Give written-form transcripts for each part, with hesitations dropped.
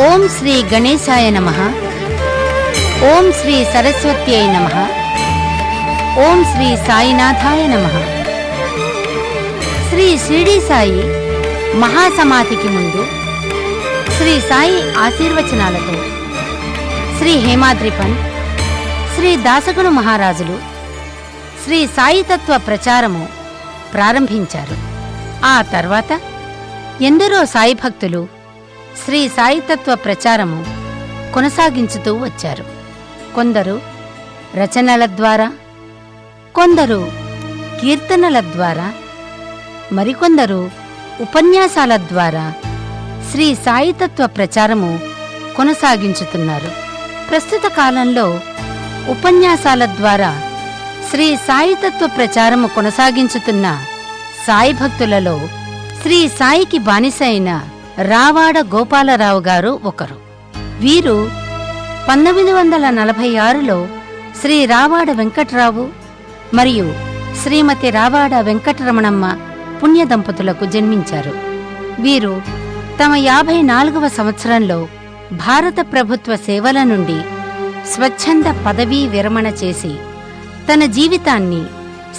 ఓం శ్రీ గణేశాయ నమః. ఓం శ్రీ సరస్వత్యై నమః. ఓం శ్రీ సాయినాథాయ నమః. శ్రీ షిరిడి సాయి మహాసమాధికి ముందు శ్రీ సాయి ఆశీర్వచనాలతో శ్రీ హేమాద్రి పంత్, శ్రీ దాసగుణ మహారాజులు శ్రీ సాయితత్వ ప్రచారము ప్రారంభించారు. ఆ తర్వాత ఎందరో సాయి భక్తులు శ్రీ సాయితత్వ ప్రచారము కొనసాగించుతూ వచ్చారు. కొందరు రచనల ద్వారా, కొందరు కీర్తనల ద్వారా, మరికొందరు ఉపన్యాసాల ద్వారా శ్రీ సాయితత్వ ప్రచారము కొనసాగించుతున్నారు. ప్రస్తుత కాలంలో ఉపన్యాసాల ద్వారా శ్రీ సాయితత్వ ప్రచారము కొనసాగించుతున్న సాయి భక్తులలో శ్రీ సాయికి బానిస అయిన రావాడ గోపాలరావు గారు ఒకరు. వీరు 1946లో శ్రీ రావాడ వెంకట్రావు మరియు శ్రీమతి రావాడ వెంకటరమణమ్మ పుణ్య దంపతులకు జన్మించారు. వీరు తమ 54వ సంవత్సరంలో భారత ప్రభుత్వ సేవల నుండి స్వచ్ఛంద పదవీ విరమణ చేసి తన జీవితాన్ని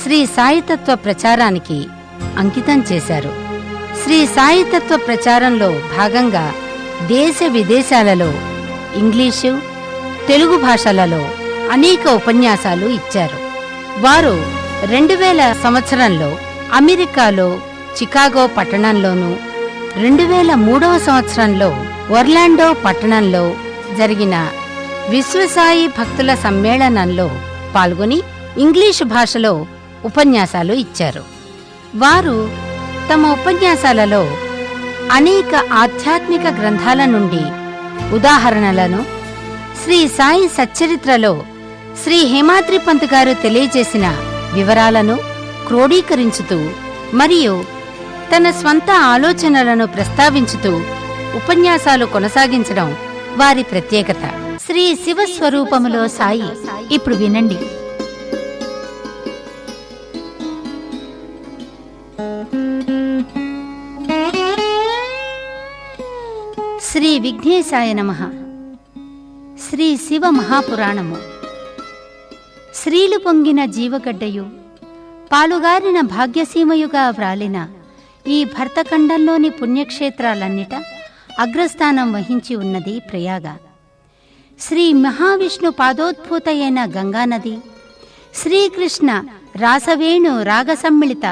శ్రీ సాయితత్వ ప్రచారానికి అంకితం చేశారు. శ్రీ సాయితత్వ ప్రచారంలో భాగంగా దేశ విదేశాలలో ఇంగ్లీషు, తెలుగు భాషలలో అనేక ఉపన్యాసాలు ఇచ్చారు. వారు 2000 సంవత్సరంలో అమెరికాలో చికాగో పట్టణంలోనూ, 2003వ సంవత్సరంలో ఒర్లాండో పట్టణంలో జరిగిన విశ్వసాయి భక్తుల సమ్మేళనంలో పాల్గొని ఇంగ్లీషు భాషలో ఉపన్యాసాలు ఇచ్చారు. వారు తమ ఉపన్యాసాలలో అనేక ఆధ్యాత్మిక గ్రంథాల నుండి ఉదాహరణలను, శ్రీ సాయి సచ్చరిత్రలో శ్రీ హేమాద్రి పంత్ గారు తెలియజేసిన వివరాలను క్రోడీకరించుతూ మరియు తన స్వంత ఆలోచనలను ప్రస్తావించుతూ ఉపన్యాసాలు కొనసాగించడం వారి ప్రత్యేకత. శ్రీ శివస్వరూపములో సాయి ఇప్పుడు వినండి. శ్రీ విఘ్నేశాయ నమః. శ్రీ శివ మహాపురాణము. శ్రీలు పొంగిన జీవగడ్డయు పాలుగారిన భాగ్యసీమయుగా వ్రాలిన ఈ భరతఖండంలోని పుణ్యక్షేత్రాలన్నిట అగ్రస్థానం వహించి ఉన్నది ప్రయాగ. శ్రీ మహావిష్ణు పాదోద్భూతయైన గంగానది, శ్రీకృష్ణ రాసవేణు రాగసమ్మిళిత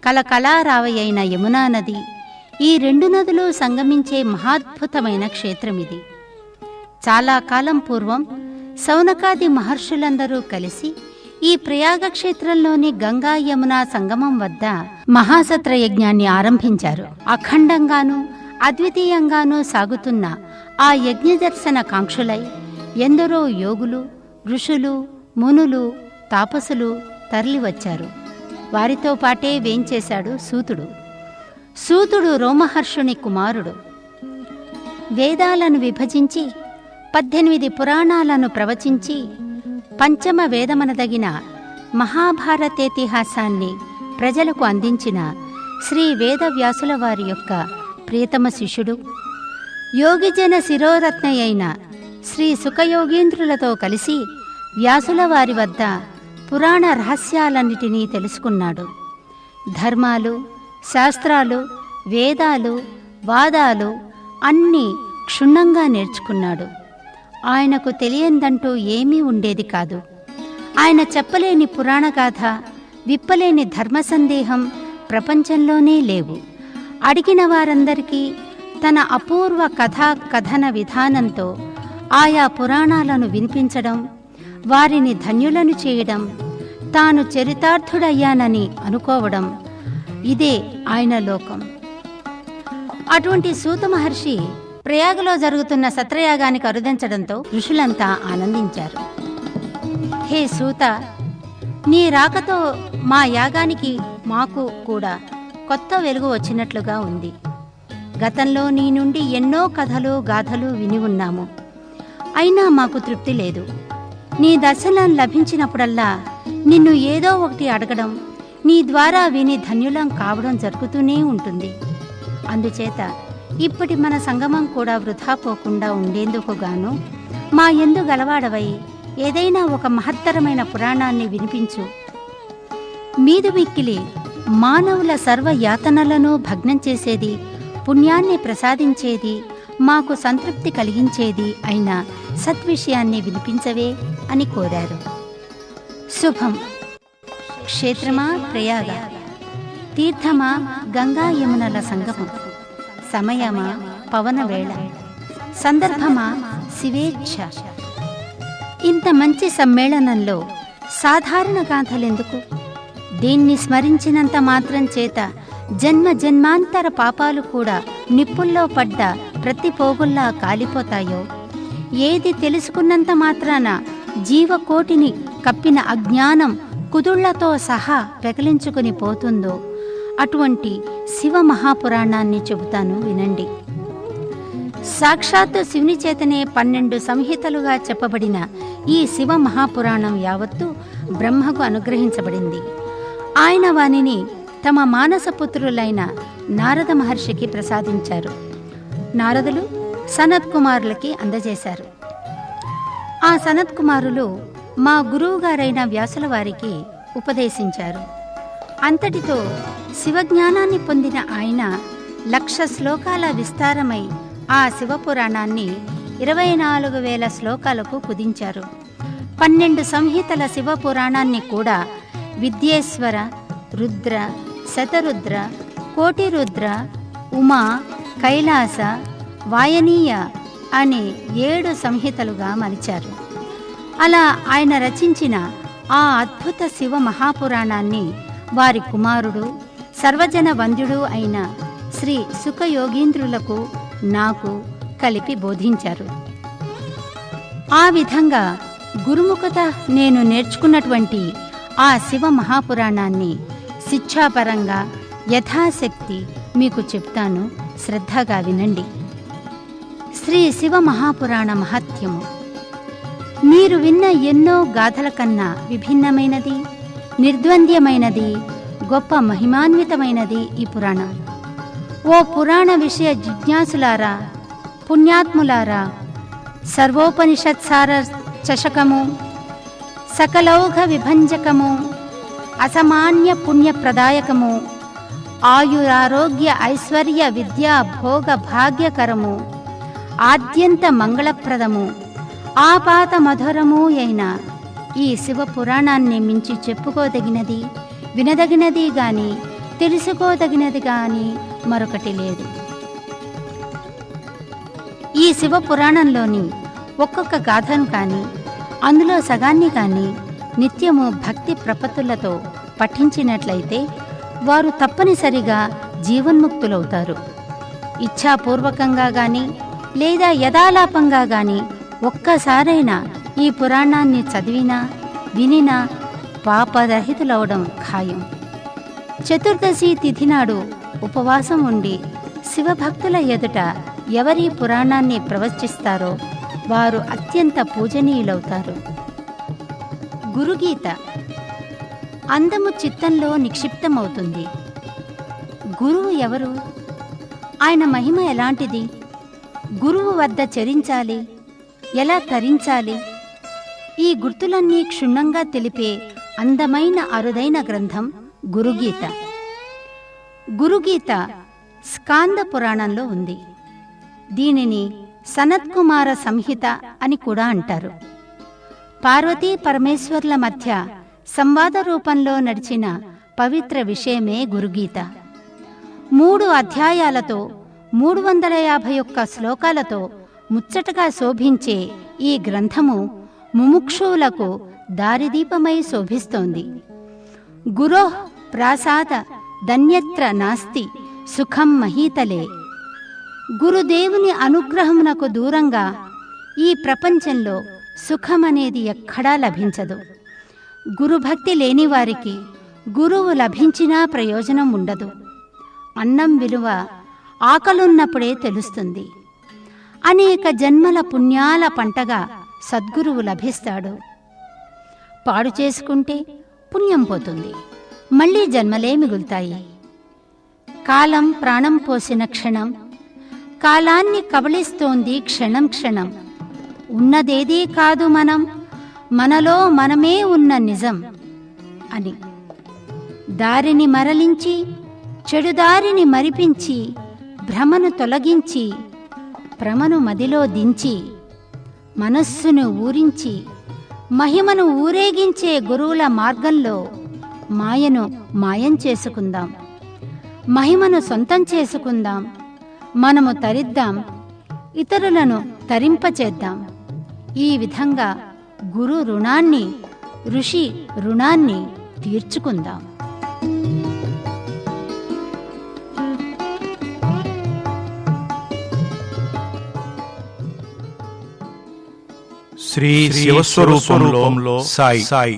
కలకళారావయైన యమునా నది, ఈ 2 నదులు సంగమించే మహాద్భుతమైన క్షేత్రమిది. చాలా కాలం పూర్వం సౌనకాది మహర్షులందరూ కలిసి ఈ ప్రయాగ క్షేత్రంలోని గంగా యమునా సంగమం వద్ద మహాసత్ర యజ్ఞాన్ని ఆరంభించారు. అఖండంగానూ అద్వితీయంగానూ సాగుతున్న ఆ యజ్ఞ దర్శన కాంక్షులై ఎందరో యోగులు, ఋషులు, మునులు, తాపసులు తరలివచ్చారు. వారితో పాటే వేంచేశాడు సూతుడు. సూతుడు రోమహర్షుని కుమారుడు. వేదాలను విభజించి 18 పురాణాలను ప్రవచించి పంచమ వేదమనదగిన మహాభారతేతిహాసాన్ని ప్రజలకు అందించిన శ్రీ వేదవ్యాసుల వారి యొక్క ప్రియతమ శిష్యుడు, యోగిజన శిరోరత్నయైన శ్రీ సుఖయోగేంద్రులతో కలిసి వ్యాసుల వారి వద్ద పురాణ రహస్యాలన్నిటినీ తెలుసుకున్నాడు. ధర్మాలు, శాస్త్రాలు, వేదాలు, వాదాలు అన్నీ క్షుణ్ణంగా నేర్చుకున్నాడు. ఆయనకు తెలియందంటూ ఏమీ ఉండేది కాదు. ఆయన చెప్పలేని పురాణగాథ, విప్పలేని ధర్మ సందేహం ప్రపంచంలోనే లేవు. అడిగిన వారందరికీ తన అపూర్వ కథా కథన విధానంతో ఆయా పురాణాలను వినిపించడం, వారిని ధన్యులను చేయడం, తాను చరితార్థుడయ్యానని అనుకోవడం, ఇదే ఆయన లోకం. అటువంటి సూత మహర్షి ప్రయాగలో జరుగుతున్న సత్రయాగానికి అరుదించడంతో ఋషులంతా ఆనందించారు. హే సూత, నీ రాకతో మా యాగానికి మాకు కూడా కొత్త వెలుగు వచ్చినట్లుగా ఉంది. గతంలో నీ నుండి ఎన్నో కథలు గాథలు విని ఉన్నాము. అయినా మాకు తృప్తి లేదు. నీ దర్శనం లభించినప్పుడల్లా నిన్ను ఏదో ఒకటి అడగడం, నీ ద్వారా విని ధన్యులం కావడం జరుగుతూనే ఉంటుంది. అందుచేత ఇప్పటి మన సంగమం కూడా వృధా పోకుండా ఉండేందుకు గాను మా యందు గలవాడవై ఏదైనా ఒక మహత్తరమైన పురాణాన్ని వినిపించు. మీదు మిక్కిలి మానవుల సర్వయాతనలను భగ్నం చేసేది, పుణ్యాన్ని ప్రసాదించేది, మాకు సంతృప్తి కలిగించేది అయిన సద్విషయాన్ని వినిపించవే అని కోరారు. శుభం. క్షేత్రమా ప్రయాగ, తీర్థమా గంగా యమునల సంగమం, సమయమా పవనవేళ, సందర్భమా శివేచ్ఛ. ఇంత మంచి సమ్మేళనంలో సాధారణ గాథలెందుకు? దీన్ని స్మరించినంత మాత్రం చేత జన్మ జన్మాంతర పాపాలు కూడా నిప్పుల్లో పడ్డ ప్రతి పోగుల్లా కాలిపోతాయో, ఏది తెలుసుకున్నంత మాత్రాన జీవకోటిని కప్పిన అజ్ఞానం కుదుళ్లతో సహా పెకలించుకుని పోతుందో, అటువంటి శివ మహాపురాణాన్ని చెబుతాను వినండి. సాక్షాత్తు శివుని చేతనే 12 సంహితలుగా చెప్పబడిన ఈ శివ మహాపురాణం యావత్తు బ్రహ్మకు అనుగ్రహించబడింది. ఆయన వానిని తమ మానసపుత్రులైన నారద మహర్షికి ప్రసాదించారు. నారదులు సనత్కుమారులకి అందజేశారు. ఆ సనత్కుమారులు మా గురువుగారైన వ్యాసుల వారికి ఉపదేశించారు. అంతటితో శివజ్ఞానాన్ని పొందిన ఆయన 1,00,000 శ్లోకాల విస్తారమై ఆ శివపురాణాన్ని 24,000 శ్లోకాలకు కుదించారు. 12 సంహితల శివపురాణాన్ని కూడా విద్యేశ్వర, రుద్ర, శతరుద్ర, కోటిరుద్ర, ఉమా, కైలాస, వాయనీయ అనే 7 సంహితలుగా మలిచారు. అలా ఆయన రచించిన ఆ అద్భుత శివ మహాపురాణాన్ని వారి కుమారుడు, సర్వజన వంద్యుడు అయిన శ్రీ సుఖయోగీంద్రులకు, నాకు కలిపి బోధించారు. ఆ విధంగా గురుముఖత నేను నేర్చుకున్నటువంటి ఆ శివ మహాపురాణాన్ని శిక్షాపరంగా యథాశక్తి మీకు చెప్తాను, శ్రద్ధగా వినండి. శ్రీ శివ మహాపురాణ మహత్యము. మీరు విన్న ఎన్నో గాథల కన్నా విభిన్నమైనది, నిర్ద్వంద్యమైనది, గొప్ప మహిమాన్వితమైనది ఈ పురాణం. ఓ పురాణ విషయ జిజ్ఞాసులారా, పుణ్యాత్ములారా, సర్వోపనిషత్సార చషకము, సకలౌఘ విభంజకము, అసమాన్య పుణ్యప్రదాయకము, ఆయురారోగ్య ఐశ్వర్య విద్యా భోగ భాగ్యకరము, ఆద్యంత మంగళప్రదము, ఆపాత మధురము అయిన ఈ శివ పురాణాన్ని మించి చెప్పుకోదగినది, వినదగినది గాని తెలుసుకోదగినది గాని మరొకటి లేదు. ఈ శివ పురాణంలోని ఒక్కొక్క గాథను కానీ, అందులో సగాన్ని కానీ నిత్యము భక్తి ప్రపత్తులతో పఠించినట్లయితే వారు తప్పనిసరిగా జీవన్ముక్తులవుతారు. ఇచ్ఛాపూర్వకంగా గాని లేదా యథాలాపంగా గాని ఒక్కసారైనా ఈ పురాణాన్ని చదివినా వినినా పాపరహితులవడం ఖాయం. చతుర్దశి తిథి నాడు ఉపవాసం ఉండి శివభక్తుల ఎదుట ఎవరి పురాణాన్ని ప్రవచిస్తారో వారు అత్యంత పూజనీయులవుతారు. గురుగీత అందము చిత్తంలో నిక్షిప్తమవుతుంది. గురువు ఎవరు? ఆయన మహిమ ఎలాంటిది? గురువు వద్ద చరించాలి, ఎలా తరించాలి? ఈ గుర్తులన్నీ క్షుణ్ణంగా తెలిపే అందమైన అరుదైన గ్రంథం గురుగీత. గురుగీత స్కాంద పురాణంలో ఉంది. దీనిని సనత్కుమార సంహిత అని కూడా అంటారు. పార్వతీ పరమేశ్వర్ల మధ్య సంవాద రూపంలో నడిచిన పవిత్ర విషయమే గురుగీత. 3 అధ్యాయాలతో 351 శ్లోకాలతో ముచ్చటగా శోభించే ఈ గ్రంథము ముముక్షువులకు దారిదీపమై శోభిస్తోంది. గురోః ప్రాసాద ధన్యత్ర నాస్తి సుఖం మహీతలే. గురుదేవుని అనుగ్రహమునకు దూరంగా ఈ ప్రపంచంలో సుఖమనేది ఎక్కడా లభించదు. గురుభక్తి లేని వారికి గురువు లభించినా ప్రయోజనం ఉండదు. అన్నం విలువ ఆకలున్నప్పుడే తెలుస్తుంది. అనేక జన్మల పుణ్యాల పంటగా సద్గురువు లభిస్తాడు. పాడు చేసుకుంటే పుణ్యం పోతుంది, మళ్ళీ జన్మలే మిగులుతాయి. కాలం ప్రాణం పోసిన క్షణం, కాలాన్ని కబళిస్తోంది క్షణం క్షణం. ఉన్నదేదీ కాదు మనం, మనలో మనమే ఉన్న నిజం అని. దారిని మరలించి, చెడుదారిని మరిపించి, భ్రమను తొలగించి, భ్రమను మదిలో దించి, మనస్సును ఊరించి, మహిమను ఊరేగించే గురువుల మార్గంలో మాయను మాయం చేసుకుందాం, మహిమను సొంతం చేసుకుందాం. మనము తరిద్దాం, ఇతరులను తరింపచేద్దాం. ఈ విధంగా గురు రుణాన్ని, ఋషి రుణాన్ని తీర్చుకుందాం. శ్రీ శివస్వరూపంలో సాయి.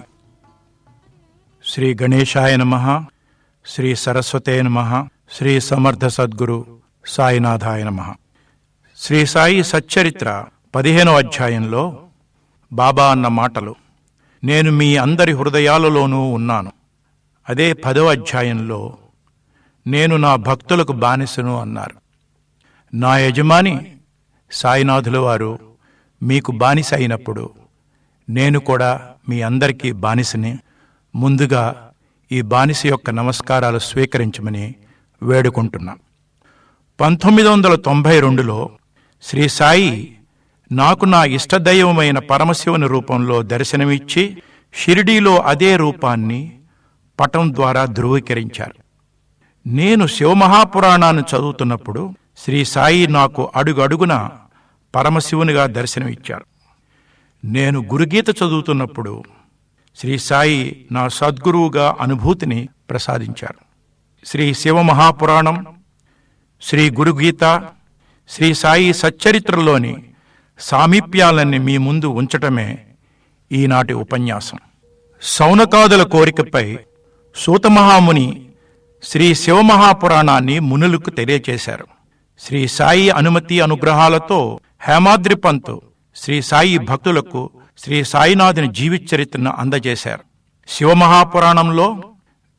శ్రీ గణేశాయ నమః, శ్రీ సరస్వతే నమః, శ్రీ సమర్థ సద్గురు సాయినాథాయ నమః. శ్రీ సాయి సచ్చరిత్ర 15వ అధ్యాయంలో బాబా అన్న మాటలు, నేను మీ అందరి హృదయాలలోనూ ఉన్నాను. అదే 10వ అధ్యాయంలో నేను నా భక్తులకు బానిసను అన్నారు. నా యజమాని సాయినాథుల వారు మీకు బానిస అయినప్పుడు నేను కూడా మీ అందరికీ బానిసని. ముందుగా ఈ బానిస యొక్క నమస్కారాలు స్వీకరించమని వేడుకుంటున్నా. 1992లో శ్రీ సాయి నాకు నా ఇష్టదైవమైన పరమశివుని రూపంలో దర్శనమిచ్చి షిరిడీలో అదే రూపాన్ని పటం ద్వారా ధృవీకరించారు. నేను శివమహాపురాణాన్ని చదువుతున్నప్పుడు శ్రీ సాయి నాకు అడుగడుగున పరమశివునిగా దర్శనమిచ్చారు. నేను గురుగీత చదువుతున్నప్పుడు శ్రీ సాయి నా సద్గురువుగా అనుభూతిని ప్రసాదించారు. శ్రీ శివమహాపురాణం, శ్రీ గురుగీత, శ్రీ సాయి సచ్చరిత్రలోని సామీప్యాలన్నీ మీ ముందు ఉంచటమే ఈనాటి ఉపన్యాసం. శౌనకాదుల కోరికపై సూతమహాముని శ్రీ శివమహాపురాణాన్ని మునులకు తెలియచేశారు. శ్రీ సాయి అనుమతి అనుగ్రహాలతో హేమాద్రి పంత్ శ్రీ సాయి భక్తులకు శ్రీ సాయినాథుని జీవిత చరిత్రను అందజేశారు. శివమహాపురాణంలో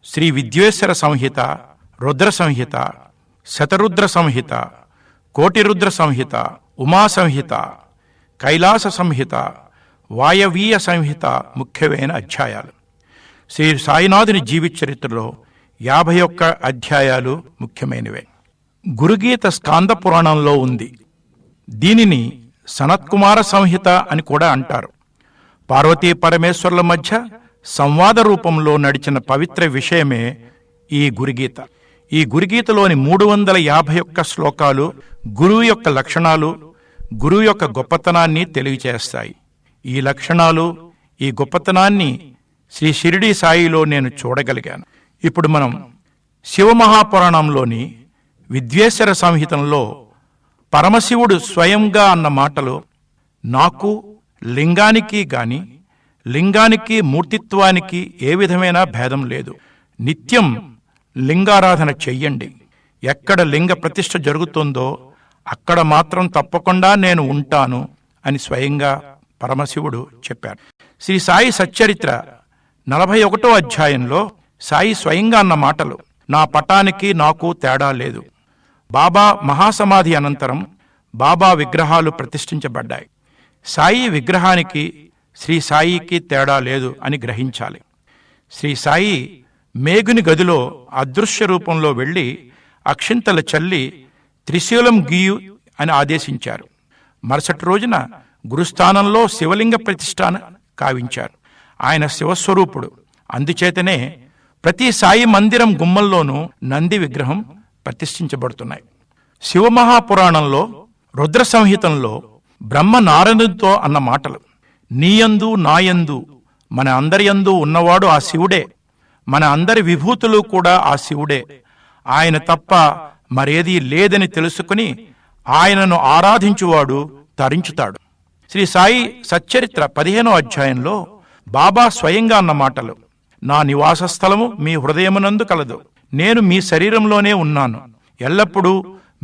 శ్రీ విద్వేశ్వర సంహిత, రుద్ర సంహిత, శతరుద్ర సంహిత, కోటిరుద్ర సంహిత, ఉమా సంహిత, కైలాస సంహిత, వాయవీయ సంహిత ముఖ్యమైన అధ్యాయాలు. శ్రీ సాయినాథుని జీవిత చరిత్రలో 51 అధ్యాయాలు ముఖ్యమైనవే. గురుగీత స్కాంద పురాణంలో ఉంది. దీనిని సనత్కుమార సంహిత అని కూడా అంటారు. పార్వతీ పరమేశ్వరుల మధ్య సంవాద రూపంలో నడిచిన పవిత్ర విషయమే ఈ గురుగీత. ఈ గురుగీతలోని 351 శ్లోకాలు గురువు యొక్క లక్షణాలు, గురువు యొక్క గొప్పతనాన్ని తెలియచేస్తాయి. ఈ లక్షణాలు, ఈ గొప్పతనాన్ని శ్రీ షిరిడీ సాయిలో నేను చూడగలిగాను. ఇప్పుడు మనం శివమహాపురాణంలోని విద్వేశ్వర సంహితంలో పరమశివుడు స్వయంగా అన్న మాటలు, నాకు లింగానికి గాని లింగానికి మూర్తిత్వానికి ఏ విధమైన భేదం లేదు. నిత్యం లింగారాధన చెయ్యండి. ఎక్కడ లింగ ప్రతిష్ఠ జరుగుతుందో అక్కడ మాత్రం తప్పకుండా నేను ఉంటాను అని స్వయంగా పరమశివుడు చెప్పారు. శ్రీ సాయి సచ్చరిత్ర 41వ అధ్యాయంలో సాయి స్వయంగా అన్న మాటలు, నా పటానికి నాకు తేడా లేదు. బాబా మహాసమాధి అనంతరం బాబా విగ్రహాలు ప్రతిష్ఠించబడ్డాయి. సాయి విగ్రహానికి శ్రీ సాయికి తేడా లేదు అని గ్రహించాలి. శ్రీ సాయి మేగుని గదిలో అదృశ్య రూపంలో వెళ్లి అక్షింతలు చల్లి త్రిశూలం గీయు అని ఆదేశించారు. మరుసటి రోజున గురుస్థానంలో శివలింగ ప్రతిష్ఠాన కావించారు. ఆయన శివస్వరూపుడు. అందుచేతనే ప్రతి సాయి మందిరం గుమ్మల్లోనూ నంది విగ్రహం ప్రతిష్ఠించబడుతున్నాయి. శివమహాపురాణంలో రుద్ర సంహితంలో బ్రహ్మ నారదునితో అన్న మాటలు, నీయందు నాయందు మన అందరియందు ఉన్నవాడు ఆ శివుడే, మన అందరి విభూతులు కూడా ఆ శివుడే, ఆయన తప్ప మరేదీ లేదని తెలుసుకుని ఆయనను ఆరాధించువాడు తరించుతాడు. శ్రీ సాయి సచ్చరిత్ర 15వ అధ్యాయంలో బాబా స్వయంగా అన్న మాటలు, నా నివాస స్థలము మీ హృదయమునందు కలదు. నేను మీ శరీరంలోనే ఉన్నాను. ఎల్లప్పుడూ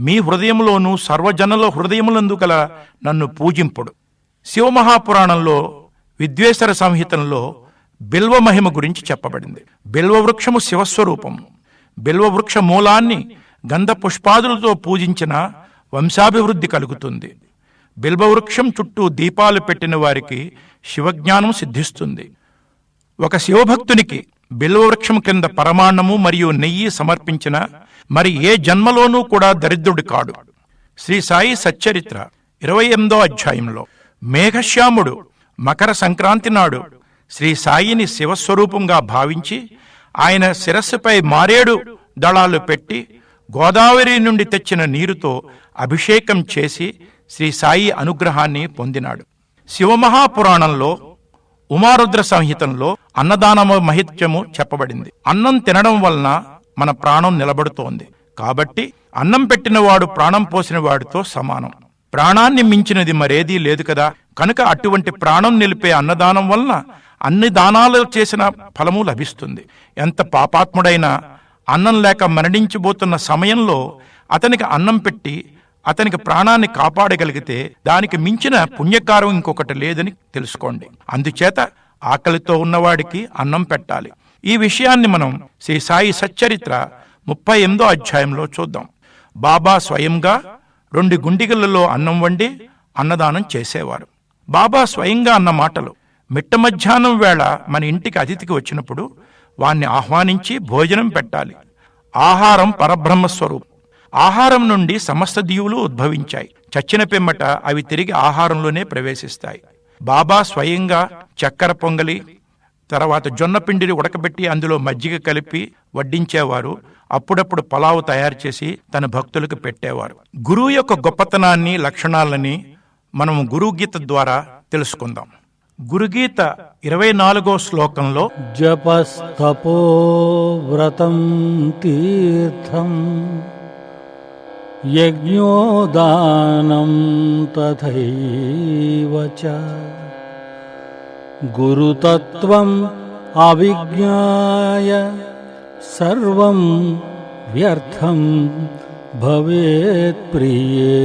మీ హృదయంలోనూ సర్వజనుల హృదయములందు కల నన్ను పూజింపుడు. శివమహాపురాణంలో విద్వేశ్వర సంహితంలో బిల్వ మహిమ గురించి చెప్పబడింది. బిల్వవృక్షము శివస్వరూపము. బిల్వవృక్ష మూలాన్ని గంధ పుష్పాదులతో పూజించిన వంశాభివృద్ధి కలుగుతుంది. బిల్వవృక్షం చుట్టూ దీపాలు పెట్టిన వారికి శివజ్ఞానం సిద్ధిస్తుంది. ఒక శివభక్తునికి బిల్వవృక్షం కింద పరమాన్నము మరియు నెయ్యి సమర్పించిన మరి ఏ జన్మలోనూ కూడా దరిద్రుడు కాడు. శ్రీ సాయి సచ్చరిత్ర 28వ అధ్యాయంలో మేఘశ్యాముడు మకర సంక్రాంతి నాడు శ్రీ సాయిని శివస్వరూపంగా భావించి ఆయన శిరస్సుపై మారేడు దళాలు పెట్టి గోదావరి నుండి తెచ్చిన నీరుతో అభిషేకం చేసి శ్రీ సాయి అనుగ్రహాన్ని పొందినాడు. శివమహాపురాణంలో ఉమారుద్ర సంహితంలో అన్నదానము మహిత్యము చెప్పబడింది. అన్నం తినడం వలన మన ప్రాణం నిలబడుతోంది. కాబట్టి అన్నం పెట్టినవాడు ప్రాణం పోసిన వాడితో సమానం. ప్రాణాన్ని మించినది మరేదీ లేదు కదా. కనుక అటువంటి ప్రాణం నిలిపే అన్నదానం వలన అన్ని దానాలు చేసిన ఫలము లభిస్తుంది. ఎంత పాపాత్ముడైనా అన్నం లేక మరణించబోతున్న సమయంలో అతనికి అన్నం పెట్టి అతనికి ప్రాణాన్ని కాపాడగలిగితే దానికి మించిన పుణ్యకారం ఇంకొకటి లేదని తెలుసుకోండి. అందుచేత ఆకలితో ఉన్నవాడికి అన్నం పెట్టాలి. ఈ విషయాన్ని మనం శ్రీ సాయి సచ్చరిత్ర 38వ అధ్యాయంలో చూద్దాం. బాబా స్వయంగా 2 గుండిగలలో అన్నం వండి అన్నదానం చేసేవారు. బాబా స్వయంగా అన్న మాటలు: మిట్ట మధ్యాహ్నం వేళ మన ఇంటికి అతిథికి వచ్చినప్పుడు వాణ్ణి ఆహ్వానించి భోజనం పెట్టాలి. ఆహారం పరబ్రహ్మస్వరూపం. ఆహారం నుండి సమస్త జీవులు ఉద్భవించాయి. చచ్చిన పిమ్మట అవి తిరిగి ఆహారంలోనే ప్రవేశిస్తాయి. బాబా స్వయంగా చక్కెర పొంగలి, తర్వాత జొన్న పిండిని ఉడకబెట్టి అందులో మజ్జిగ కలిపి వడ్డించేవారు. అప్పుడప్పుడు పలావు తయారు చేసి తన భక్తులకు పెట్టేవారు. గురువు యొక్క గొప్పతనాన్ని, లక్షణాలని మనం గురుగీత ద్వారా తెలుసుకుందాం. గురుగీత 24వ శ్లోకంలో జపస్తపో వ్రతం తీర్థం యజ్ఞోదానం తథైవ చ గురుతత్వం అవిజ్ఞాయ సర్వం వ్యర్థం భవేత్ ప్రియే.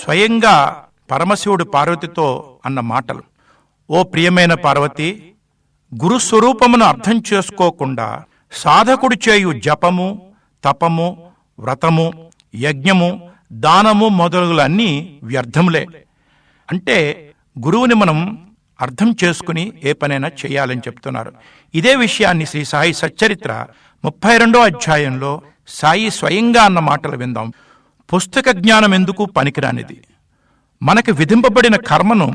స్వయంగా పరమశివుడు పార్వతితో అన్న మాటలు: ఓ ప్రియమైన పార్వతి, గురుస్వరూపమును అర్థం చేసుకోకుండా సాధకుడు చేయు జపము, తపము, వ్రతము, యజ్ఞము, దానము మొదలగులన్నీ వ్యర్థములే. అంటే గురువుని మనం అర్థం చేసుకుని ఏ పనైనా చేయాలని చెప్తున్నారు. ఇదే విషయాన్ని శ్రీ సాయి సచ్చరిత్ర 32వ అధ్యాయంలో సాయి స్వయంగా అన్న మాటలు విందాం. పుస్తక జ్ఞానం ఎందుకు పనికిరానిది. మనకి విధింపబడిన కర్మను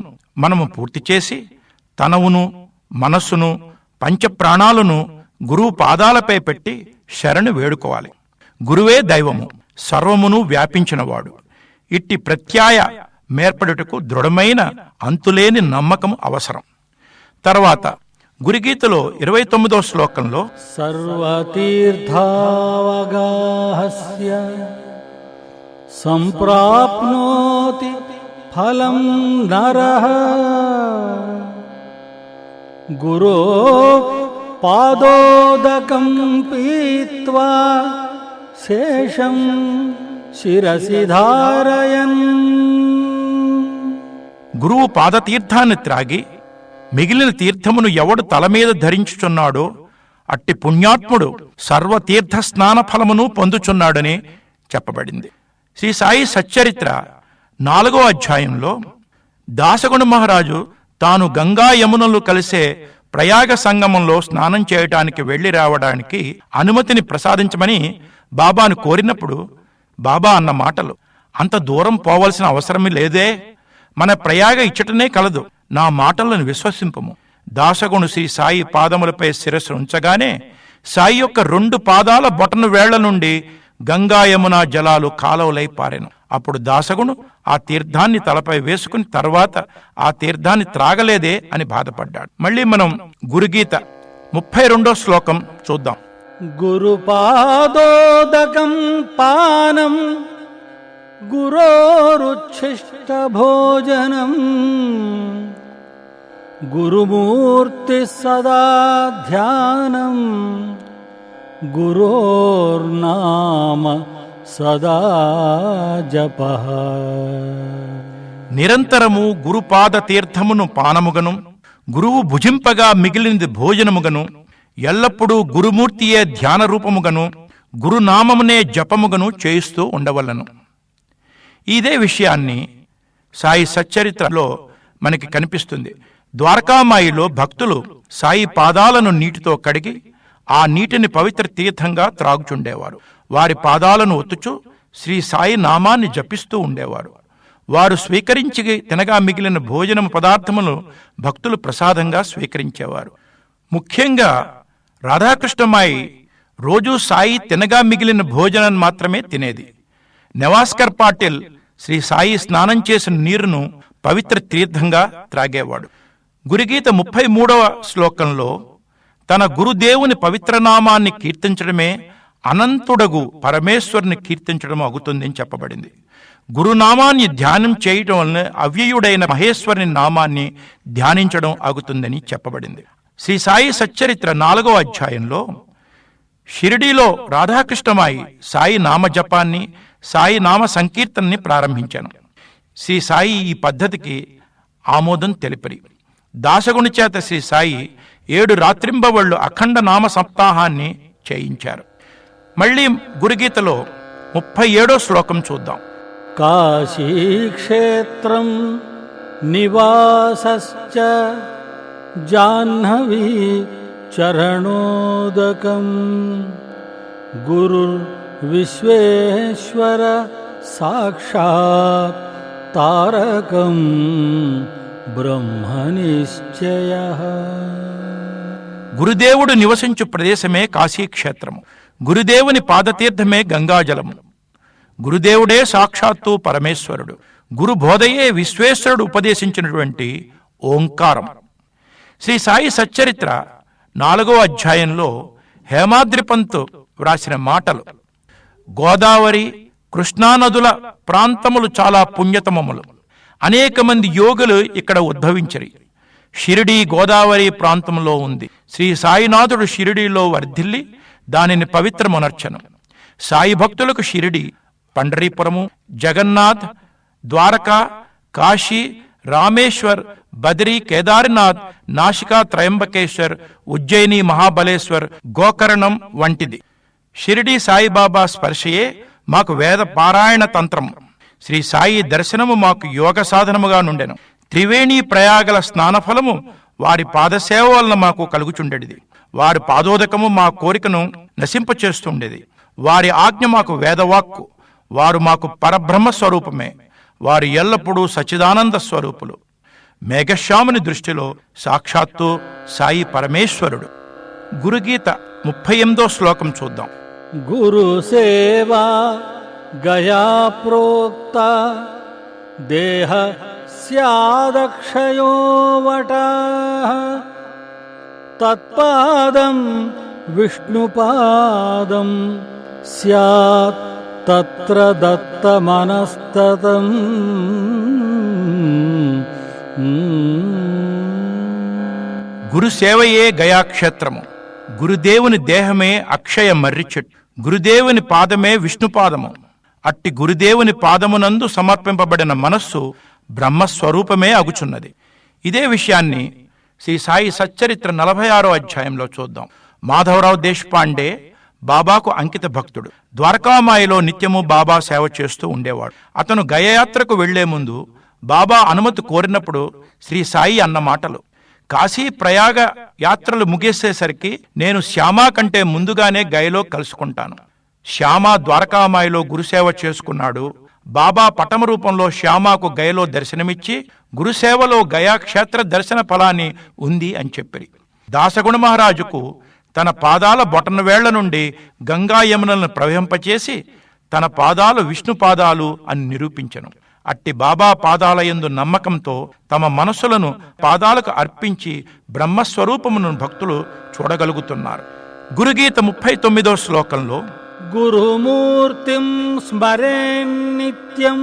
మనము పూర్తి చేసి తనవును, మనస్సును, పంచప్రాణాలను గురువు పాదాలపై పెట్టి శరణు వేడుకోవాలి. గురువే దైవము, సర్వమును వ్యాపించినవాడు. ఇట్టి ప్రత్యాయ మేర్పడుటకు దృఢమైన అంతులేని నమ్మకం అవసరం. తర్వాత గురుగీతలో 29వ శ్లోకంలో సర్వతీర్థావగాహస్య సంప్రాప్నోతి ఫలం నరః గురో పాదోదకం పీత్వా శేషం శిరసి ధారయన్. గురువు పాదతీర్థాన్ని త్రాగి మిగిలిన తీర్థమును ఎవడు తల మీద ధరించుచున్నాడో అట్టి పుణ్యాత్ముడు సర్వతీర్థ స్నాన ఫలమును పొందుచున్నాడని చెప్పబడింది. శ్రీ సాయి సచ్చరిత్ర 4వ అధ్యాయంలో దాసగుణ మహారాజు తాను గంగా యమునలు కలిసే ప్రయాగ సంగమంలో స్నానం చేయటానికి వెళ్లి రావడానికి అనుమతిని ప్రసాదించమని బాబాను కోరినప్పుడు బాబా అన్న మాటలు: అంత దూరం పోవలసిన అవసరమే లేదే, మన ప్రయాగ ఇచ్చటనే కలదు, నా మాటలను విశ్వసింపము. దాసగుణు శ్రీ సాయి పాదములపై శిరస్సు ఉంచగానే సాయి యొక్క 2 పాదాల బొటను వేళ్ల నుండి గంగా యమున జలాలు కాలువలై పారెను. అప్పుడు దాసగుణు ఆ తీర్థాన్ని తలపై వేసుకుని తర్వాత ఆ తీర్థాన్ని త్రాగలేదే అని బాధపడ్డాడు. మళ్ళీ మనం గురుగీత 32వ శ్లోకం చూద్దాం. గురుపాదోదకం పానం గురోరుచ్ఛిష్ట భోజనం గురుమూర్తి సదా ధ్యానం గురోర్నామ సదా జపః. నిరంతరము గురుపాద తీర్థమును పానముగను, గురువు భుజింపగా మిగిలినది భోజనముగను, ఎల్లప్పుడూ గురుమూర్తియే ధ్యాన రూపముగను, గురునామమునే జపముగను చేయిస్తూ ఉండవలను. ఇదే విషయాన్ని సాయి సచ్చరిత్రలో మనకి కనిపిస్తుంది. ద్వారకామాయిలో భక్తులు సాయి పాదాలను నీటితో కడిగి ఆ నీటిని పవిత్ర తీర్థంగా త్రాగుచుండేవారు. వారి పాదాలను ఒత్తుచు శ్రీ సాయి నామాన్ని జపిస్తూ ఉండేవారు. వారు స్వీకరించి తినగా మిగిలిన భోజనం పదార్థములు భక్తులు ప్రసాదంగా స్వీకరించేవారు. ముఖ్యంగా రాధాకృష్ణమాయి రోజూ సాయి తినగా మిగిలిన భోజనం మాత్రమే తినేది. నెవాస్కర్ పాటిల్ శ్రీ సాయి స్నానం చేసిన నీరును పవిత్ర తీర్థంగా త్రాగేవాడు. గురుగీత 33వ శ్లోకంలో తన గురుదేవుని పవిత్రనామాన్ని కీర్తించడమే అనంతుడగు పరమేశ్వరుని కీర్తించడం అవుతుందని చెప్పబడింది. గురునామాన్ని ధ్యానం చేయటం వలన అవ్యయుడైన మహేశ్వరుని నామాన్ని ధ్యానించడం అవుతుందని చెప్పబడింది. శ్రీ సాయి సచ్చరిత్ర 4వ అధ్యాయంలో షిరిడీలో రాధాకృష్ణమాయి సాయి నామజపాన్ని, సాయి నామ సంకీర్తనని ప్రారంభించాను. శ్రీ సాయి ఈ పద్ధతికి ఆమోదం తెలిపరి. దాసగుని చేత శ్రీ సాయి 7 రాత్రింబవళ్లు అఖండ నామ సప్తాహాన్ని చేయించారు. మళ్ళీ గురుగీతలో 37వ శ్లోకం చూద్దాం. కాశీక్షేత్రం నివాసశ్చ జాహ్నవీ చరణోదకం గురుర్ విశ్వేశ్వర సాక్షాత్ తారకం బ్రహ్మనిశ్చయః. గురుదేవుడు నివసించు ప్రదేశమే కాశీక్షేత్రము. గురుదేవుని పాదతీర్థమే గంగాజలము. గురుదేవుడే సాక్షాత్తు పరమేశ్వరుడు. గురు బోధయే విశ్వేశ్వరుడు ఉపదేశించినటువంటి ఓంకారం. శ్రీ సాయి సచ్చరిత్ర 4వ అధ్యాయంలో హేమాద్రిపంతు వ్రాసిన మాటలు. గోదావరి, కృష్ణానదుల ప్రాంతములు చాలా పుణ్యతమములు. అనేక మంది యోగులు ఇక్కడ ఉద్భవించరి. షిరిడీ గోదావరి ప్రాంతంలో ఉంది. శ్రీ సాయినాథుడు షిరిడీలో వర్ధిల్లి దానిని పవిత్రమునర్చను. సాయి భక్తులకు షిరిడి, పండరీపురము, జగన్నాథ్, ద్వారకా, కాశీ, రామేశ్వర్, బద్రీ, కేదార్నాథ్, నాసికా, త్రయంబకేశ్వర్, ఉజ్జయిని, మహాబలేశ్వర్, గోకర్ణం వంటిది. షిరిడీ సాయిబాబా స్పర్శయే మాకు వేద పారాయణ తంత్రము. శ్రీ సాయి దర్శనము మాకు యోగ సాధనముగా నుండెను. త్రివేణి ప్రయాగల స్నానఫలము వారి పాదసేవ వలన మాకు కలుగుచుండెడిది. వారి పాదోదకము మా కోరికను నశింపచేస్తుండేది. వారి ఆజ్ఞ మాకు వేదవాక్కు. వారు మాకు పరబ్రహ్మ స్వరూపమే. వారు ఎల్లప్పుడూ సచ్చిదానంద స్వరూపులు. మేఘశ్యాముని దృష్టిలో సాక్షాత్తు సాయి పరమేశ్వరుడు. గురుగీత 38వ శ్లోకం చూద్దాం. గురు సేవా గయా ప్రోక్త దేహ స్యాదక్షయో వటః తత్పాదం విష్ణుపాదం స్యాత్ తత్ర దత్తమనస్తతం. గురుసేవయే గయాక్షేత్రము. గురుదేవుని దేహమే అక్షయ మర్రి చెట్టు. గురుదేవుని పాదమే విష్ణుపాదము. అట్టి గురుదేవుని పాదమునందు సమర్పింపబడిన మనస్సు బ్రహ్మస్వరూపమే అగుచున్నది. ఇదే విషయాన్ని శ్రీ సాయి సచ్చరిత్ర 46వ అధ్యాయంలో చూద్దాం. మాధవరావు దేశపాండే బాబాకు అంకిత భక్తుడు. ద్వారకామాయిలో నిత్యము బాబా సేవ చేస్తూ ఉండేవాడు. అతను గయయాత్రకు వెళ్లే ముందు బాబా అనుమతి కోరినప్పుడు శ్రీ సాయి అన్న మాటలు: కాశీ ప్రయాగ యాత్రలు ముగిసేసరికి నేను శ్యామా కంటే ముందుగానే గయలో కలుసుకుంటాను. శ్యామా ద్వారకామాయిలో గురుసేవ చేసుకున్నాడు. బాబా పటమ రూపంలో శ్యామాకు గయలో దర్శనమిచ్చి గురుసేవలో గయా క్షేత్ర దర్శన ఫలాన్ని ఉంది అని చెప్పిరి. దాసగుణ మహారాజుకు తన పాదాల బొటన వేళ్ల నుండి గంగా యమునలను ప్రవహింపచేసి తన పాదాలు విష్ణు పాదాలు అని నిరూపించెను. అట్టి బాబా పాదాలయందు నమ్మకంతో తమ మనస్సులను పాదాలకు అర్పించి బ్రహ్మస్వరూపమును భక్తులు చూడగలుగుతున్నారు. గురుగీత 39వ శ్లోకంలో గురుమూర్తిం స్మరేన్ నిత్యం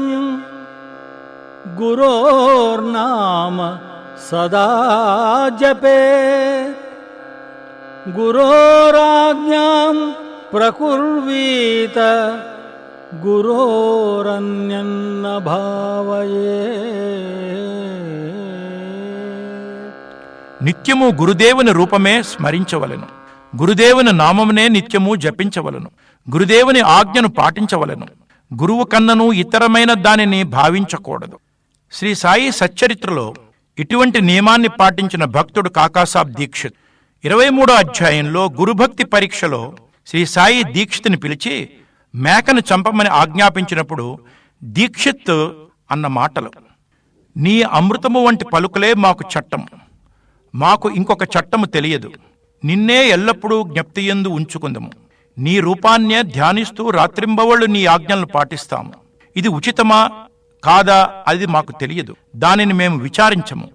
గురోర్నామ సదా జపేత్ గురోరాజ్ఞాం ప్రకుర్వీత గురోరన్యన్న భావయే. నిత్యము గురుదేవుని రూపమే స్మరించవలెను. గురుదేవుని నామమునే నిత్యము జపించవలను. గురుదేవుని ఆజ్ఞను పాటించవలను. గురువు కన్నను ఇతరమైన దానిని భావించకూడదు. శ్రీ సాయి సచ్చరిత్రలో ఇటువంటి నియమాన్ని పాటించిన భక్తుడు కాకాసాబ్ దీక్షిత్ 23వ అధ్యాయంలో గురుభక్తి పరీక్షలో శ్రీ సాయి దీక్షిత్ని పిలిచి మేకను చంపమని ఆజ్ఞాపించినప్పుడు దీక్షిత్ అన్న మాటలు, నీ అమృతము వంటి పలుకులే మాకు చట్టం, మాకు ఇంకొక చట్టము తెలియదు, నిన్నే ఎల్లప్పుడూ జ్ఞప్తియందు ఉంచుకుందము, నీ రూపాన్నే ధ్యానిస్తూ రాత్రింబవళ్ళు నీ ఆజ్ఞలను పాటిస్తాము. ఇది ఉచితమా కాదా అది మాకు తెలియదు, దానిని మేము విచారించము,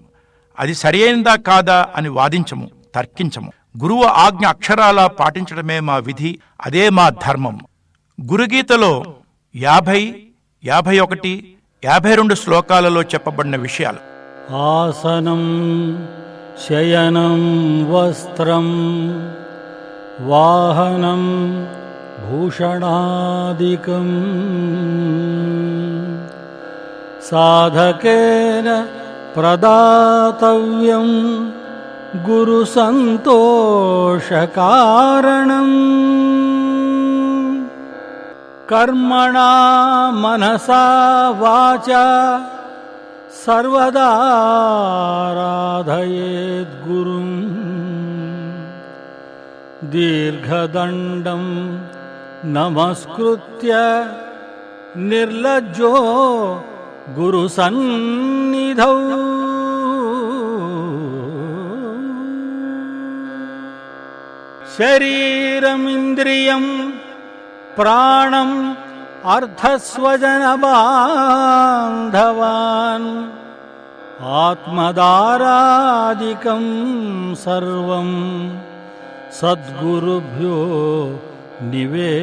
అది సరియైనదా కాదా అని వాదించము, తర్కించము. గురువు ఆజ్ఞ అక్షరాలా పాటించడమే మా విధి, అదే మా ధర్మం. గురుగీతలో 50, 51, 52 శ్లోకాలలో చెప్పబడిన విషయాలు: ఆసనం శయనం వస్త్రం వాహనం భూషణాదికం సాధకేన ప్రదాతవ్యం గురు సంతోషకారణం కర్మణా మనసా వాచా సర్వదారాధయేద్గురుం దీర్ఘదండం నమస్కృత్య నిర్లజ్జో గురు సన్నిధౌ శరీరమింద్రియం ప్రాణం అర్థస్వజనబాంధవాన్ ఆత్మదారాదికం సర్వం సద్గురుభ్యో నివేదయేత్.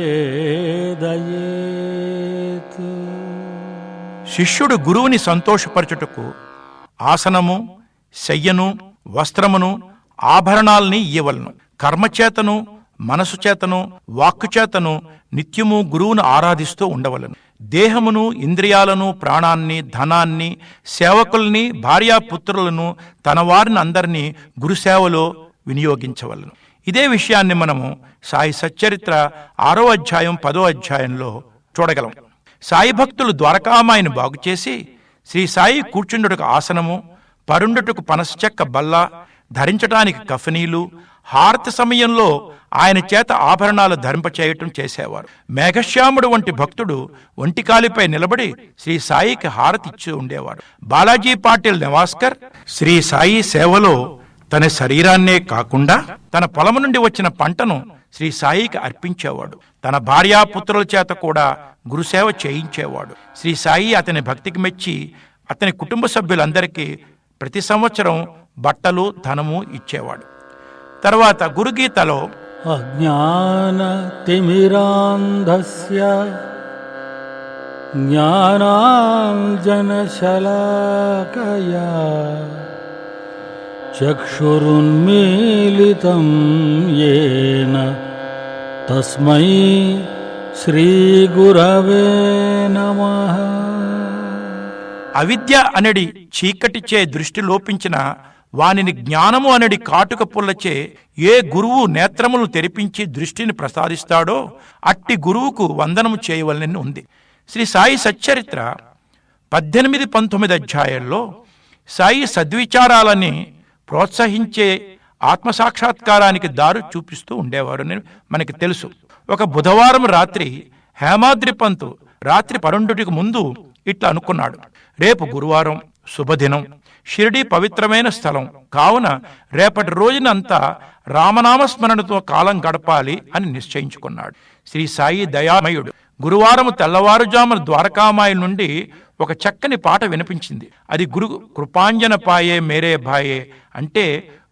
శిష్యుడు గురువుని సంతోషపరచుటకు ఆసనము, శయ్యను, వస్త్రమును, ఆభరణాల్ని ఇయ్యవలను. కర్మచేతను, మనసు చేతను, వాక్కుచేతను నిత్యము గురువును ఆరాధిస్తూ ఉండవలను. దేహమును, ఇంద్రియాలను, ప్రాణాన్ని, ధనాన్ని, సేవకుల్ని, భార్యాపుత్రులను, తన వారిని అందరినీ గురుసేవలో వినియోగించవలను. ఇదే విషయాన్ని మనము సాయి సచ్చరిత్ర 6వ అధ్యాయం 10వ అధ్యాయంలో చూడగలం. సాయి భక్తులు ద్వారకామాయిని బాగుచేసి శ్రీ సాయి కూర్చుండుటకు ఆసనము, పరుండుటకు పనసచెక్క బల్ల, ధరించటానికి కఫనీలు, హారతి సమయంలో ఆయన చేత ఆభరణాలు ధరింపచేయటం చేసేవారు. మేఘశ్యాముడు వంటి భక్తుడు ఒంటికాలిపై నిలబడి శ్రీ సాయికి హారతి ఇచ్చి ఉండేవాడు. బాలాజీ పాటిల్ నెవాస్కర్ శ్రీ సాయి సేవలో తన శరీరాన్నే కాకుండా తన పొలము నుండి వచ్చిన పంటను శ్రీ సాయికి అర్పించేవాడు. తన భార్యాపుత్రుల చేత కూడా గురుసేవ చేయించేవాడు. శ్రీ సాయి అతని భక్తికి మెచ్చి అతని కుటుంబ సభ్యులందరికీ ప్రతి సంవత్సరం బట్టలు, ధనము ఇచ్చేవాడు. తర్వాత గురుగీతలో అజ్ఞాన తిమిరాంధస్య జ్ఞానాంజనశలాకయా చక్షురున్మీలితం యేన తస్మై శ్రీగురవే నమః. అవిద్య అనడి చీకటిచే దృష్టి లోపించిన వానిని జ్ఞానము అనడి కాటుక పుల్లచే ఏ గురువు నేత్రములు తెరిపించి దృష్టిని ప్రసాదిస్తాడో అట్టి గురువుకు వందనము చేయవలనని ఉంది. శ్రీ సాయి సచ్చరిత్ర 18, 19 అధ్యాయాల్లో సాయి సద్విచారాలని ప్రోత్సహించే ఆత్మసాక్షాత్కారానికి దారి చూపిస్తూ ఉండేవారని మనకి తెలుసు. ఒక బుధవారం రాత్రి హేమాద్రి పంతు రాత్రి పరుండుటికి ముందు ఇట్లా అనుకున్నాడు: రేపు గురువారం, శుభదినం, షిరిడి పవిత్రమైన స్థలం కావున రేపటి రోజునంతా రామనామస్మరణతో కాలం గడపాలి అని నిశ్చయించుకున్నాడు. శ్రీ సాయి దయామయుడు. గురువారము తెల్లవారుజామున ద్వారకామాయి నుండి ఒక చక్కని పాట వినిపించింది. అది గురు కృపాంజన పాయే మేరే భాయే, అంటే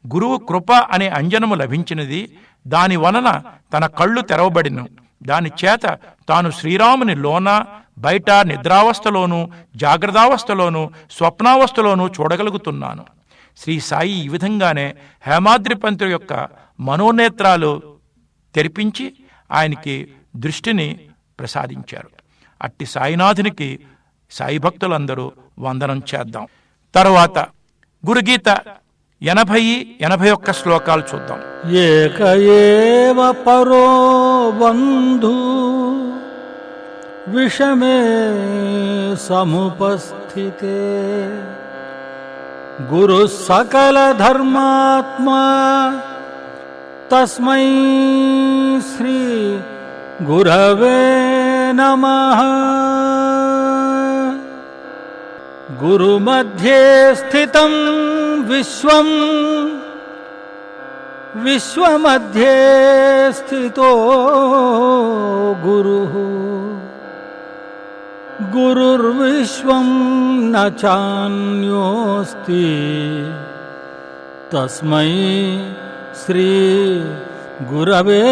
గురువు కృప అనే అంజనము లభించినది, దాని వలన తన కళ్ళు తెరవబడిను, దాని చేత తాను శ్రీరాముని లోన బయట నిద్రావస్థలోనూ, జాగ్రత్తావస్థలోనూ, స్వప్నావస్థలోనూ చూడగలుగుతున్నాను. శ్రీ సాయి ఈ విధంగానే హేమాద్రి పంతుల యొక్క మనోనేత్రాలు తెరిపించి ఆయనకి దృష్టిని ప్రసాదించారు. అట్టి సాయినాథునికి సాయి భక్తులందరూ వందనం చేద్దాం. తరువాత గురుగీత 80-81 శ్లోకాలు చూద్దాం. ఏక ఏవ పరో బంధు విషమే సముపస్థితే గురు సకల ధర్మాత్మా తస్మై శ్రీ గురవే నమః. గురు మధ్యే స్థితం విశ్వం విశ్వమధ్యే స్థితో గురుః గురుర్విశ్వం న చాన్యోస్తి తస్మై శ్రీ గురవే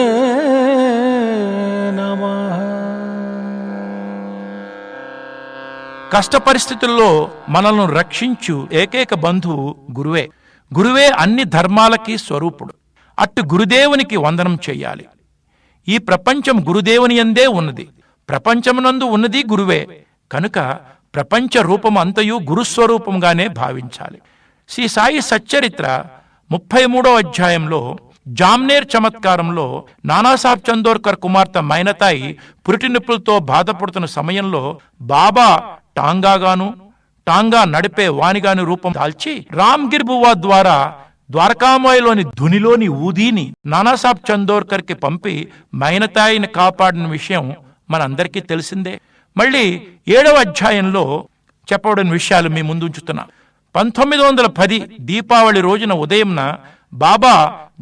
నమః. కష్ట పరిస్థితుల్లో మనల్ని రక్షించు ఏకైక బంధువు గురువే. గురువే అన్ని ధర్మాలకి స్వరూపుడు. అట్టి గురుదేవునికి వందనం చెయ్యాలి. ఈ ప్రపంచం గురుదేవుని యందే ఉన్నది. ప్రపంచమునందు ఉన్నది గురువే. కనుక ప్రపంచ రూపం అంతయు గురుస్వరూపంగానే భావించాలి. శ్రీ సాయి సచ్చరిత్ర 33వ అధ్యాయంలో జామ్నేర్ చమత్కారంలో నానాసాహెబ్ చందోర్కర్ కుమార్తె మైనతాయి పురిటి నొప్పులతో బాధపడుతున్న సమయంలో బాబా టాంగా నడిపే వానిగాని రూపం దాల్చి రామ్గిర్ బువా ద్వారా ద్వారకామాయిలోని ధునిలోని ఊదీని నానాసాహెబ్ చందోర్కర్ కి పంపి మైనతాయిని కాపాడిన విషయం మనందరికీ తెలిసిందే. మళ్ళీ 7వ అధ్యాయంలో చెప్పబడిన విషయాలు మీ ముందు ఉంచుతున్నా. 1910 దీపావళి రోజున ఉదయంన బాబా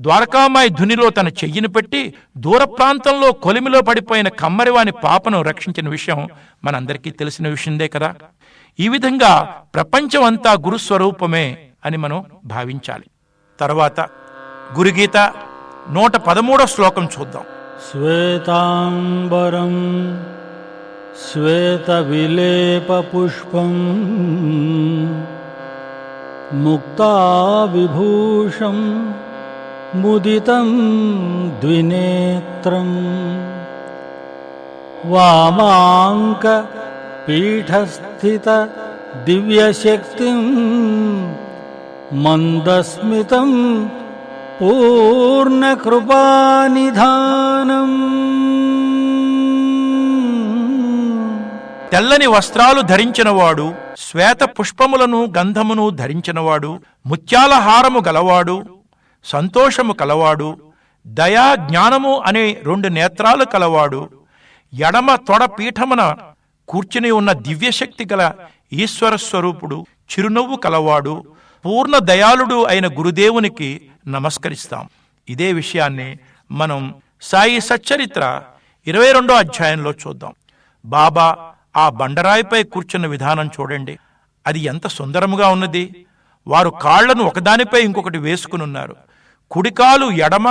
ద్వారకామాయి ధునిలో తన చెయ్యిని పెట్టి దూర ప్రాంతంలో కొలిమిలో పడిపోయిన కమ్మరివాని పాపను రక్షించిన విషయం మనందరికీ తెలిసిన విషయందే కదా. ఈ విధంగా ప్రపంచం అంతా గురుస్వరూపమే అని మనం భావించాలి. తర్వాత గురుగీత 113వ శ్లోకం చూద్దాం. శ్వేతాంబరం శ్వేత విలేప పుష్పం ముక్తా విభూషం ముదితం ద్వినేత్రం వామాంక పీఠస్థిత దివ్యశక్తిం మందస్మితం పూర్ణకృపానిధానం. తెల్లని వస్త్రాలు ధరించినవాడు, శ్వేత పుష్పములను గంధమును ధరించినవాడు, ముత్యాల హారము గలవాడు, సంతోషము కలవాడు, దయా జ్ఞానము అనే 2 నేత్రాలు కలవాడు, ఎడమ తొడ పీఠమున కూర్చుని ఉన్న దివ్యశక్తి గల ఈశ్వర స్వరూపుడు, చిరునవ్వు కలవాడు, పూర్ణ దయాళుడు అయిన గురుదేవునికి నమస్కరిస్తాం. ఇదే విషయాన్ని మనం సాయి సచ్చరిత్ర 22వ అధ్యాయంలో చూద్దాం. బాబా ఆ బండరాయిపై కూర్చున్న విధానం చూడండి. అది ఎంత సుందరముగా ఉన్నది. వారు కాళ్లను ఒకదానిపై ఇంకొకటి వేసుకునున్నారు. కుడికాలు ఎడమ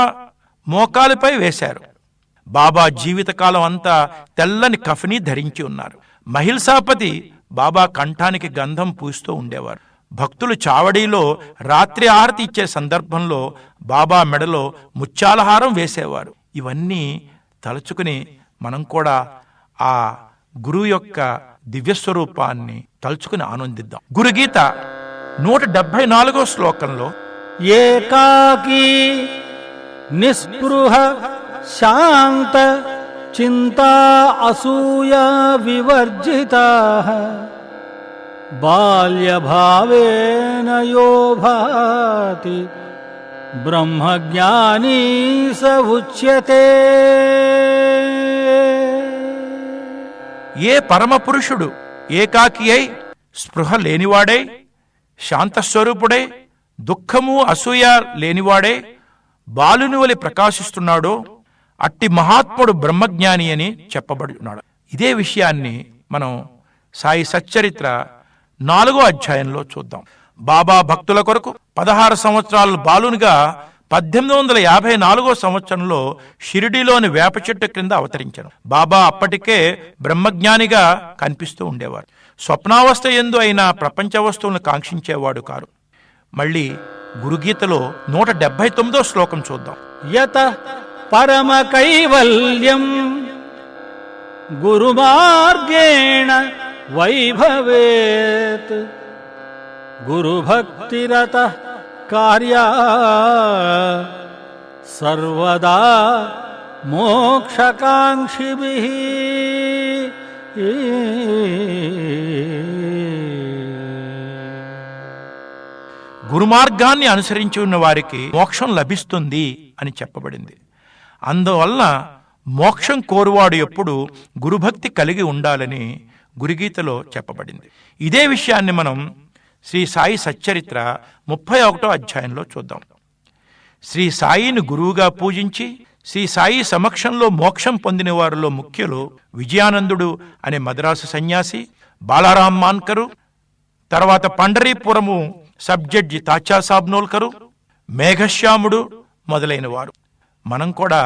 మోకాలిపై వేశారు. బాబా జీవితకాలం అంతా తెల్లని కఫనీ ధరించి ఉన్నారు. మహిల్సాపతి బాబా కంఠానికి గంధం పూస్తూ ఉండేవారు. భక్తులు చావడిలో రాత్రి ఆరతి ఇచ్చే సందర్భంలో బాబా మెడలో ముత్యాలహారం వేసేవారు. ఇవన్నీ తలుచుకుని మనం కూడా ఆ గురువు యొక్క దివ్యస్వరూపాన్ని తలుచుకుని ఆనందిద్దాం. గురుగీత 174వ శ్లోకంలో ఏకాకీ నిస్పృహ శాంత చింతా అసూయా వివర్జితాః బాల్యభావేన యో భాతి బ్రహ్మజ్ఞానీ స ఉచ్యతే. ఏ పరమపురుషుడు ఏకాకి అయి స్పృహ లేనివాడై శాంతస్వరూపుడై దుఃఖము అసూయ లేనివాడై బాలుని వలె ప్రకాశిస్తున్నాడో అట్టి మహాత్ముడు బ్రహ్మజ్ఞాని అని చెప్పబడి ఉన్నాడు. ఇదే విషయాన్ని మనం సాయి సచ్చరిత్ర 4వ అధ్యాయంలో చూద్దాం. బాబా భక్తుల కొరకు 16 సంవత్సరాలు బాలునిగా 1854వ సంవత్సరంలో షిరిడీలోని వేప చెట్టు క్రింద అవతరించారు. బాబా అప్పటికే బ్రహ్మజ్ఞానిగా కనిపిస్తూ ఉండేవారు. స్వప్నావస్థ యందు అయినా ప్రపంచ వస్తువులను కాంక్షించేవాడు కారు. మళ్ళీ గురుగీతలో 179వ శ్లోకం చూద్దాం. యత పరమ కైవల్యం గురుమార్గేణ వైభవేత్ గురుభక్తిరత కార్యా సర్వదా మోక్షకాంక్షిభిః. గురుమార్గాన్ని అనుసరించి ఉన్న వారికి మోక్షం లభిస్తుంది అని చెప్పబడింది. అందువల్ల మోక్షం కోరువాడు ఎప్పుడు గురుభక్తి కలిగి ఉండాలని గురుగీతలో చెప్పబడింది. ఇదే విషయాన్ని మనం శ్రీ సాయి సచ్చరిత్ర 31వ అధ్యాయంలో చూద్దాం. శ్రీ సాయిని గురువుగా పూజించి శ్రీ సాయి సమక్షంలో మోక్షం పొందిన వారిలో ముఖ్యులు విజయానందుడు అనే మద్రాసు సన్యాసి, బాలారాం మాన్కరు, తర్వాత పండరీపురము సబ్ జడ్జి తాచా సాబ్నోల్కరు, మేఘశ్యాముడు మొదలైన వారు. మనం కూడా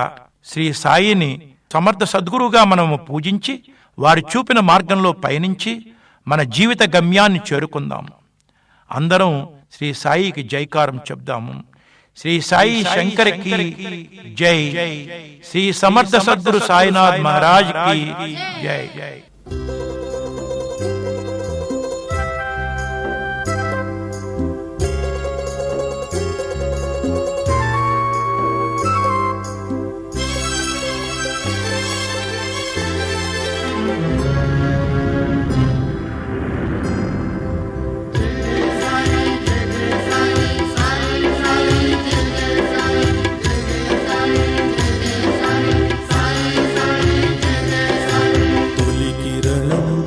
శ్రీ సాయిని సమర్థ సద్గురువుగా మనము పూజించి వారు చూపిన మార్గంలో పయనించి మన జీవిత గమ్యాన్ని చేరుకుందాము. అందరం శ్రీ సాయికి జైకారం చెప్దాము. శ్రీ సాయి శంకర్కి జై. శ్రీ సమర్థ సద్గురు సాయినాథ్ మహారాజ్ కి జై. తొలి కిరణం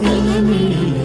जगन्मीहि